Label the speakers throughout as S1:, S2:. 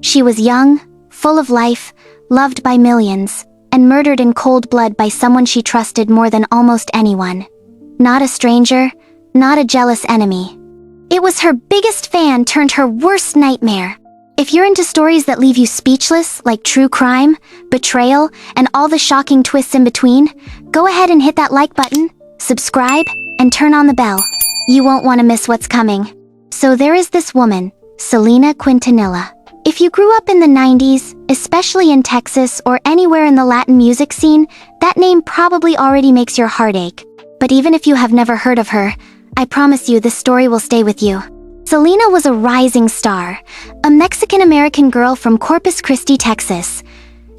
S1: She was young, full of life, loved by millions, and murdered in cold blood by someone she trusted more than almost anyone. Not a stranger, not a jealous enemy. It was her biggest fan turned her worst nightmare. If you're into stories that leave you speechless, like true crime, betrayal, and all the shocking twists in between, go ahead and hit that like button, subscribe, and turn on the bell. You won't want to miss what's coming. So there is this woman, Selena Quintanilla. If you grew up in the 90s, especially in Texas or anywhere in the Latin music scene, that name probably already makes your heart ache. But even if you have never heard of her, I promise you this story will stay with you. Selena was a rising star, a Mexican-American girl from Corpus Christi, Texas.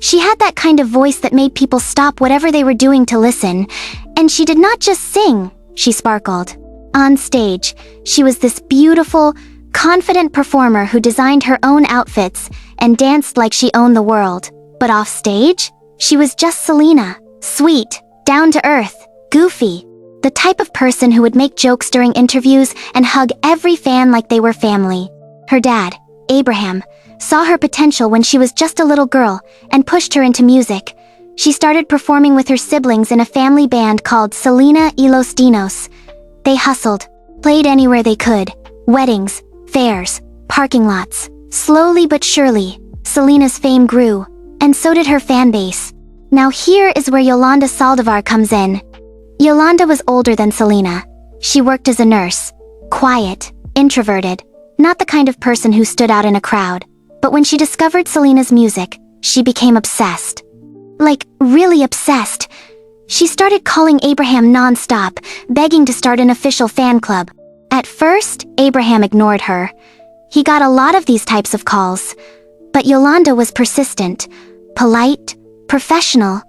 S1: She had that kind of voice that made people stop whatever they were doing to listen, and she did not just sing, she sparkled. On stage, she was this beautiful, confident performer who designed her own outfits and danced like she owned the world. But off stage, she was just Selena, sweet, down to earth, goofy. The type of person who would make jokes during interviews and hug every fan like they were family. Her dad, Abraham, saw her potential when she was just a little girl and pushed her into music. She started performing with her siblings in a family band called Selena y los Dinos. They hustled, played anywhere they could, weddings, fairs, parking lots. Slowly but surely, Selena's fame grew, and so did her fan base. Now here is where Yolanda Saldivar comes in. Yolanda was older than Selena. She worked as a nurse. Quiet, introverted, not the kind of person who stood out in a crowd. But when she discovered Selena's music, she became obsessed. Like, really obsessed. She started calling Abraham non-stop, begging to start an official fan club. At first, Abraham ignored her. He got a lot of these types of calls. But Yolanda was persistent, polite, professional,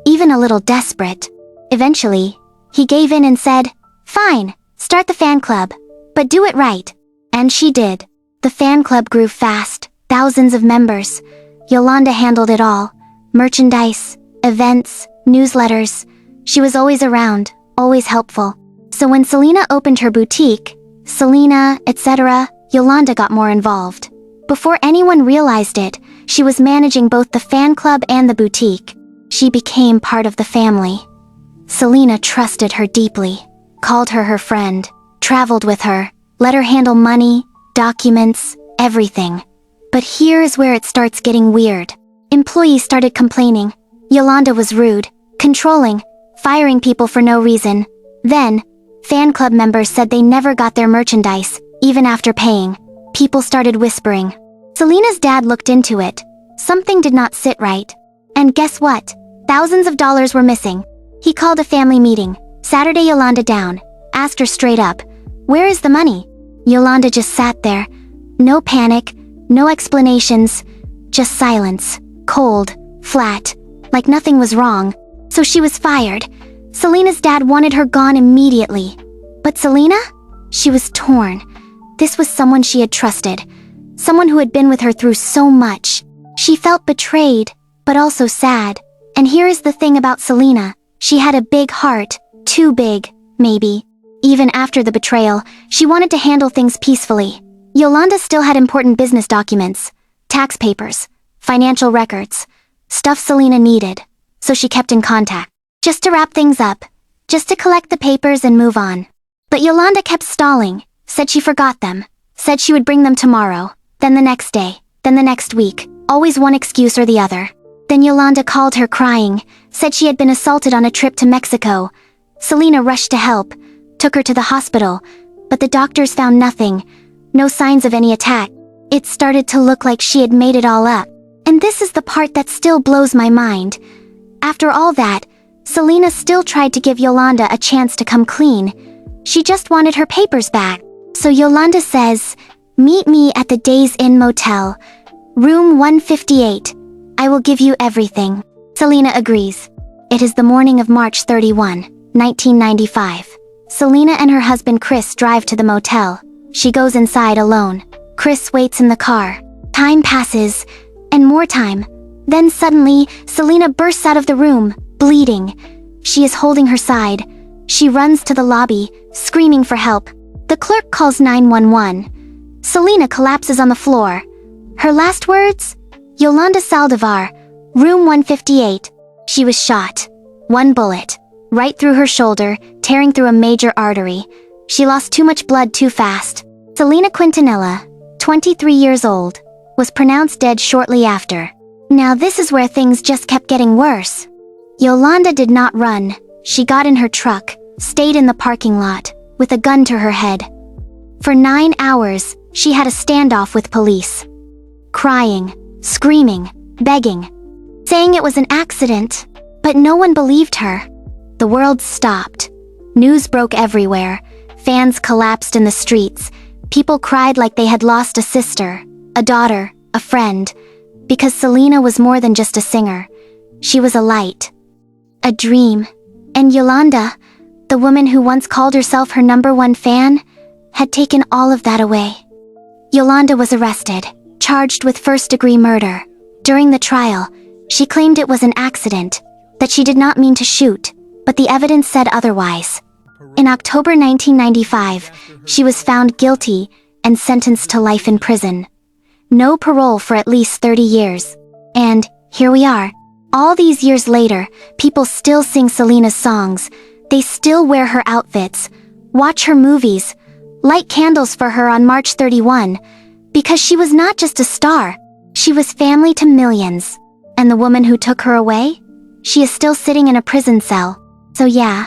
S1: even a little desperate. Eventually, he gave in and said, "Fine, start the fan club, but do it right." And she did. The fan club grew fast, thousands of members. Yolanda handled it all. Merchandise, events, newsletters. She was always around, always helpful. So when Selena opened her boutique, Selena, etc., Yolanda got more involved. Before anyone realized it, she was managing both the fan club and the boutique. She became part of the family. Selena trusted her deeply, called her her friend, traveled with her, let her handle money, documents, everything. But here is where it starts getting weird. Employees started complaining. Yolanda was rude, controlling, firing people for no reason. Then, fan club members said they never got their merchandise, even after paying. People started whispering. Selena's dad looked into it. Something did not sit right. And guess what? Thousands of dollars were missing. He called a family meeting, sat Yolanda down, asked her straight up, "Where is the money?" Yolanda just sat there. No panic, no explanations, just silence, cold, flat, like nothing was wrong. So she was fired. Selena's dad wanted her gone immediately. But Selena? She was torn. This was someone she had trusted, someone who had been with her through so much. She felt betrayed, but also sad. And here is the thing about Selena. She had a big heart, too big, maybe. Even after the betrayal, she wanted to handle things peacefully. Yolanda still had important business documents, tax papers, financial records, stuff Selena needed, so she kept in contact. Just to wrap things up, just to collect the papers and move on. But Yolanda kept stalling, said she forgot them, said she would bring them tomorrow, then the next day, then the next week, always one excuse or the other. Then Yolanda called her crying, said she had been assaulted on a trip to Mexico. Selena rushed to help, took her to the hospital, but the doctors found nothing, no signs of any attack. It started to look like she had made it all up. And this is the part that still blows my mind. After all that, Selena still tried to give Yolanda a chance to come clean. She just wanted her papers back. So Yolanda says, "Meet me at the Days Inn Motel, room 158. I will give you everything." Selena agrees. It is the morning of March 31, 1995. Selena and her husband Chris drive to the motel. She goes inside alone. Chris waits in the car. Time passes, and more time. Then suddenly, Selena bursts out of the room, bleeding. She is holding her side. She runs to the lobby, screaming for help. The clerk calls 911. Selena collapses on the floor. Her last words? Yolanda Saldivar, room 158. She was shot. One bullet. Right through her shoulder, tearing through a major artery. She lost too much blood too fast. Selena Quintanilla, 23 years old, was pronounced dead shortly after. Now this is where things just kept getting worse. Yolanda did not run. She got in her truck, stayed in the parking lot, with a gun to her head. For 9 hours, she had a standoff with police. Crying, screaming, begging, saying it was an accident, but no one believed her. The world stopped. News broke everywhere. Fans collapsed in the streets. People cried like they had lost a sister, a daughter, a friend, because Selena was more than just a singer. She was a light, a dream. And Yolanda, the woman who once called herself her #1 fan, had taken all of that away. Yolanda was arrested, charged with first-degree murder. During the trial, she claimed it was an accident, that she did not mean to shoot, but the evidence said otherwise. In October 1995, she was found guilty and sentenced to life in prison. No parole for at least 30 years. And here we are. All these years later, people still sing Selena's songs. They still wear her outfits, watch her movies, light candles for her on March 31, because she was not just a star, she was family to millions. And the woman who took her away? She is still sitting in a prison cell. So yeah,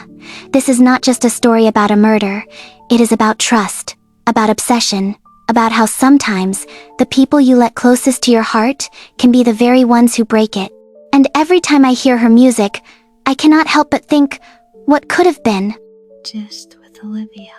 S1: this is not just a story about a murder. It is about trust, about obsession, about how sometimes the people you let closest to your heart can be the very ones who break it. And every time I hear her music, I cannot help but think, what could have been?
S2: Gist with Olivia.